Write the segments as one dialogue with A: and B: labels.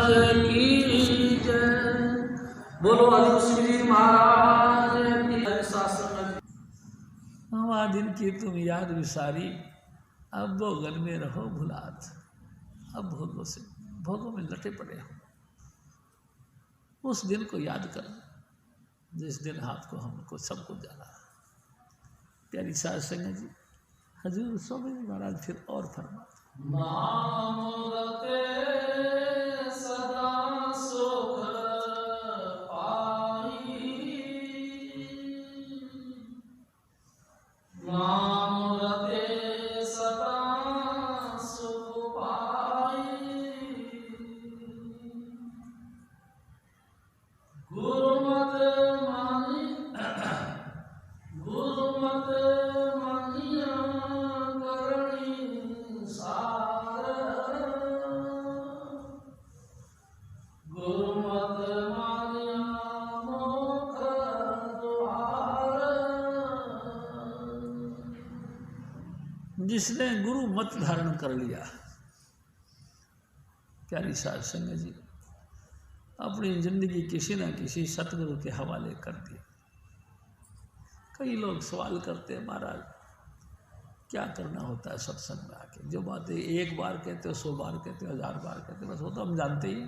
A: महाराज की जय। बोलो हजूर श्री महाराज की शासन। हवा दिन की तुम याद विसारी, अब भोगन में रहो भुलात। अब भोगों में लटे पड़े हो। उस दिन को याद कर जिस दिन आपको हमको सबको जाना। प्यारी साध संगत जी, हजूर स्वामी जी महाराज फिर और फरमाते, सदा सुख पाई, नाम रते सदा सुख पाई, गुरुमत मानी गुरुमत मानिया करणी सार, गुरुमत मानिया मोख द्वार। जिसने गुरु मत धारण कर लिया, प्यारी साध संगत जी, अपनी जिंदगी किसी न किसी सतगुरु के हवाले कर दी। कई लोग सवाल करते हैं, महाराज क्या करना होता है सत्संग में आके? जो बातें एक बार कहते हो, 100 बार कहते हो, 1000 बार कहते हो, बस वो तो हम जानते ही।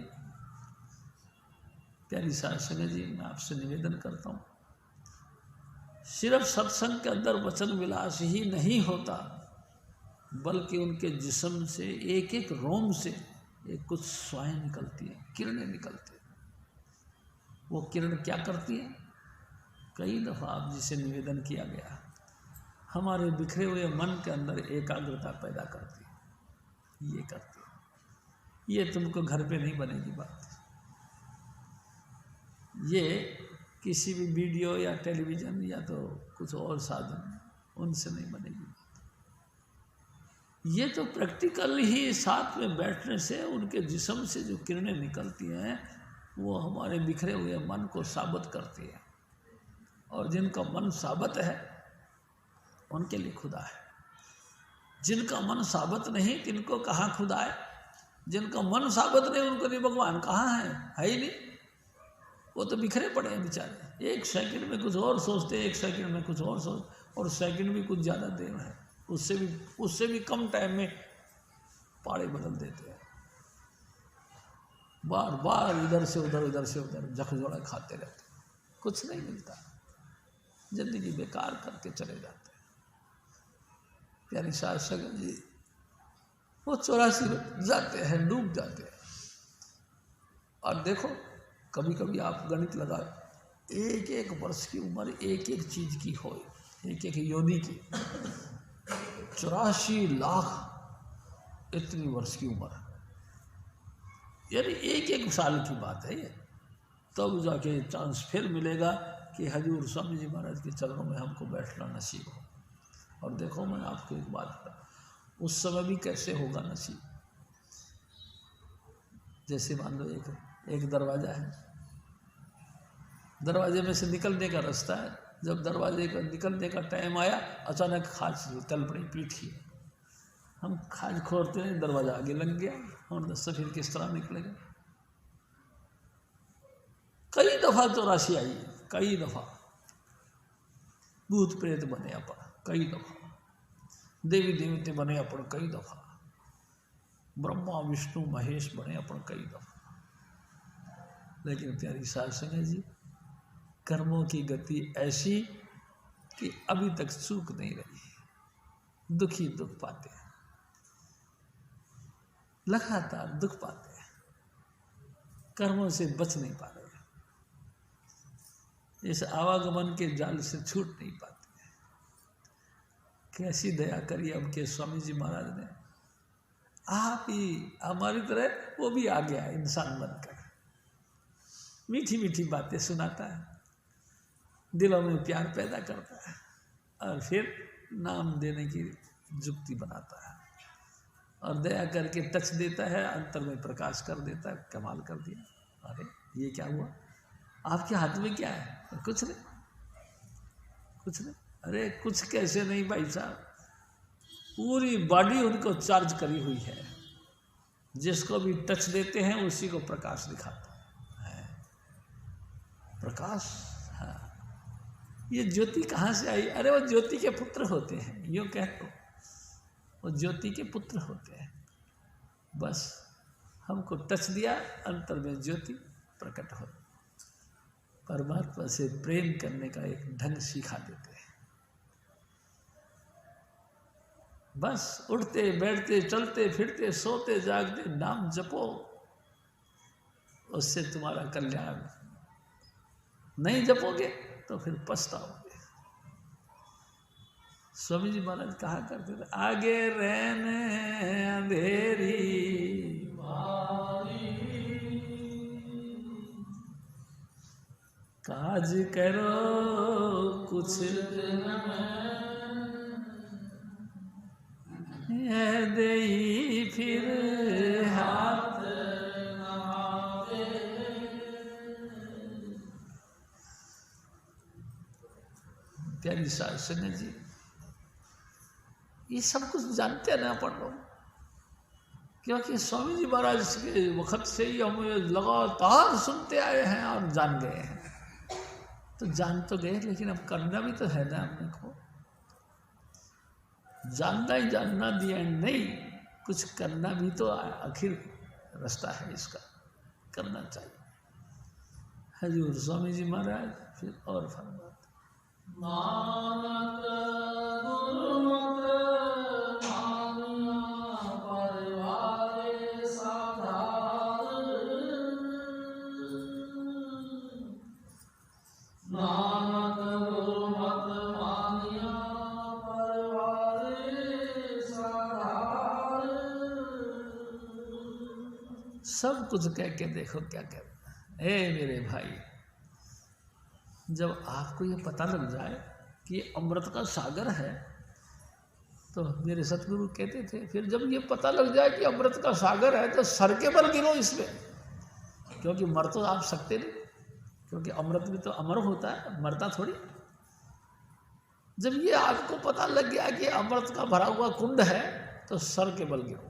A: प्यारी साध संगत जी, मैं आपसे निवेदन करता हूँ, सिर्फ सत्संग के अंदर वचन विलास ही नहीं होता, बल्कि उनके जिस्म से एक एक रोम से एक कुछ स्वाएं निकलती है, किरणें निकलती है। वो किरण क्या करती है? कई दफ़ा आप जिसे निवेदन किया गया, हमारे बिखरे हुए मन के अंदर एकाग्रता पैदा करती है। ये करती है। ये तुमको घर पे नहीं बनेगी बात। ये किसी भी वीडियो या टेलीविज़न या तो कुछ और साधन, उनसे नहीं बनेगी बात। ये तो प्रैक्टिकल ही साथ में बैठने से उनके जिस्म से जो किरणें निकलती हैं, वो हमारे बिखरे हुए मन को साबित करती है। और जिनका मन साबित है उनके लिए खुदा है। जिनका मन साबित नहीं, तिनको कहाँ खुदा है? जिनका मन साबित नहीं, उनको नहीं भगवान कहाँ है ही नहीं। वो तो बिखरे पड़े हैं बेचारे। एक सेकंड में कुछ और सोचते, एक सेकंड में कुछ और सोच, और सेकंड भी कुछ ज़्यादा देर है, उससे भी कम टाइम में पाड़े बदल देते हैं। बार बार इधर से उधर झकझोड़ा खाते रहते, कुछ नहीं मिलता, जिंदगी बेकार करके चले जाते हैं। प्यारी साध संगत जी, वो 84 जाते हैं, डूब जाते हैं। और देखो, कभी कभी आप गणित लगा, एक एक वर्ष की उम्र एक एक चीज़ की हो, एक एक योनि की, 84 लाख इतनी वर्ष की उम्र, यानी एक एक साल की बात है ये। तब जाके चांस फिर मिलेगा कि हजूर स्वामी जी महाराज के चरणों में हमको बैठना नसीब हो। और देखो, मैं आपको एक बात बताऊं, उस समय भी कैसे होगा नसीब। जैसे मान लो एक दरवाज़ा है, दरवाजे में से निकलने का रास्ता है। जब दरवाजे का निकलने का टाइम आया, अचानक खाज तल पड़ी पीठी, हम खाज खोलते हैं, दरवाज़ा आगे लग गया, और दस फिर किस तरह निकलेगा। कई दफ़ा 84 आई, कई दफ़ा भूत प्रेत बने अपन, कई दफ़ा देवी देवते बने अपन, कई दफ़ा ब्रह्मा विष्णु महेश बने अपन, कई दफ़ा। लेकिन प्यारी साध संगत जी, कर्मों की गति ऐसी कि अभी तक चूक नहीं रही। दुखी दुख पाते हैं, लगातार दुख पाते हैं, कर्मों से बच नहीं पा रहे, इस आवागमन के जाल से छूट नहीं पाते। कैसी दया करी अब के स्वामी जी महाराज ने। आप ही हमारी तरह वो भी आ गया इंसान बनकर, मीठी मीठी बातें सुनाता है, दिलों में प्यार पैदा करता है, और फिर नाम देने की जुक्ति बनाता है, और दया करके टच देता है, अंतर में प्रकाश कर देता है। कमाल कर दिया। अरे ये क्या हुआ? आपके हाथ में क्या है? कुछ नहीं, कुछ नहीं। अरे कुछ कैसे नहीं भाई साहब, पूरी बॉडी उनको चार्ज करी हुई है। जिसको भी टच देते हैं उसी को प्रकाश दिखाता है। प्रकाश, हाँ। ये ज्योति कहाँ से आई? अरे वो ज्योति के पुत्र होते हैं, यूँ कह दो वो ज्योति के पुत्र होते हैं। बस हमको टच दिया, अंतर में ज्योति प्रकट हो, परमात्मा से प्रेम करने का एक ढंग सिखा देते हैं। बस उठते बैठते चलते फिरते सोते जागते नाम जपो, उससे तुम्हारा कल्याण। नहीं जपोगे तो फिर पछताओगे। स्वामी जी महाराज कहा करते थे, आगे रहने अंधेरी काज करो कुछ दे फिर हाथ। प्यारी सास संगत जी, ये सब कुछ जानते हैं ना अपन लोग, क्योंकि स्वामी जी महाराज के वक्त से ही हम लगातार सुनते आए हैं और जान गए हैं। तो जान तो गए, लेकिन अब करना भी तो है ना अपने को। जानना ही जानना दिया नहीं, कुछ करना भी तो आखिर रास्ता है इसका, करना चाहिए। हजूर स्वामी जी महाराज फिर और फरमाते, सब कुछ कह के देखो क्या कहते हैं। ए मेरे भाई, जब आपको ये पता लग जाए कि ये अमृत का सागर है, तो मेरे सतगुरु कहते थे, फिर जब ये पता लग जाए कि अमृत का सागर है तो सर के बल गिरो इसमें, क्योंकि मर तो आप सकते नहीं, क्योंकि अमृत भी तो अमर होता है, मरता थोड़ी। जब ये आपको पता लग गया कि अमृत का भरा हुआ कुंड है तो सर के बल गिरो,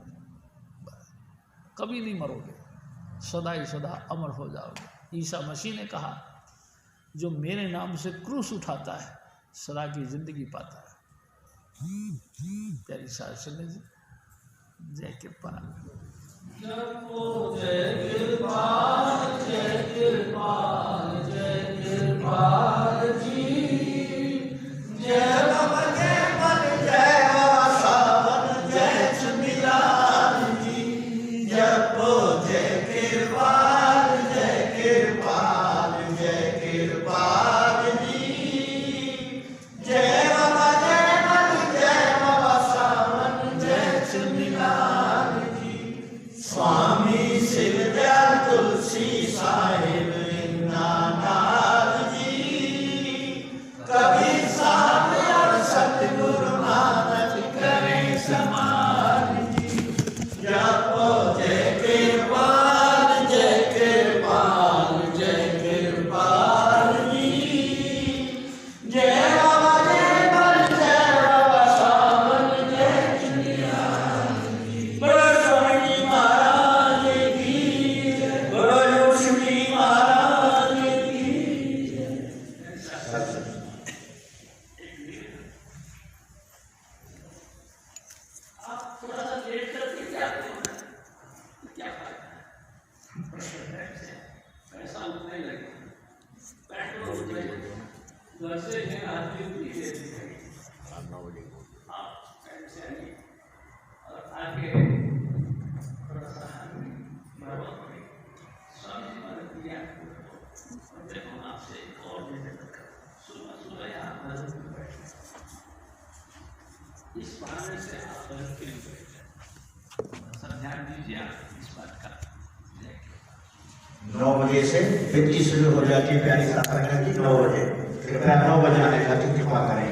A: कभी नहीं मरोगे, सदा ही सदा अमर हो जाओगे। ईसा मसीह ने कहा, जो मेरे नाम से क्रूस उठाता है सदा की जिंदगी पाता है। प्यारी सास सुने जी, जय कृपाल, जय कृपाल, जय कृपाल, जय कृपाल जी, जय बाबा जय मन, जय बाबा सावन, जय चुनिलाल जी, जपो जय कृपाल, जय कृपाल, जय कृपाल जी, जय बाबा जय मन, जय बाबा सावन, जय चुनिलाल जी, स्वामी शिवदयाल तुलसी साहिब नानाल जी, कभी साथ और सतगुरु नानक करें समाल जी, जपो जय कृपाल, जय कृपाल, जय कृपाल जी, जय बाबा जय मन, जय बाबा सावन, जय चुनिलाल जी। बोलो स्वामी जी महाराज की जय, बोलो लक्ष्मी महाराज की जय। आप थोड़ा सा लेट करके क्या करोगे? क्या फायदा? पैसा उतना ही लगेगा, पेट्रोल उतना ही लगेगा, घर से है आदमी उतनी देर दिखेगी। आप साइड से आइए और आगे थोड़ा सा बढ़वा पड़े। स्वामी जी महाराज की याद करो, देखो आपसे एक और निवेदन, सुबह सुबह यहाँ भजन में बैठे, इस बहाने से आप भजन के लिए बैठे, सब ध्यान दीजिए आप इस बात का।
B: 9 बजे से वित्ती शुरू हो जाती है प्यारी साथ जी, 9 बजे। कृपया 9 बजे आने का कृपा करें।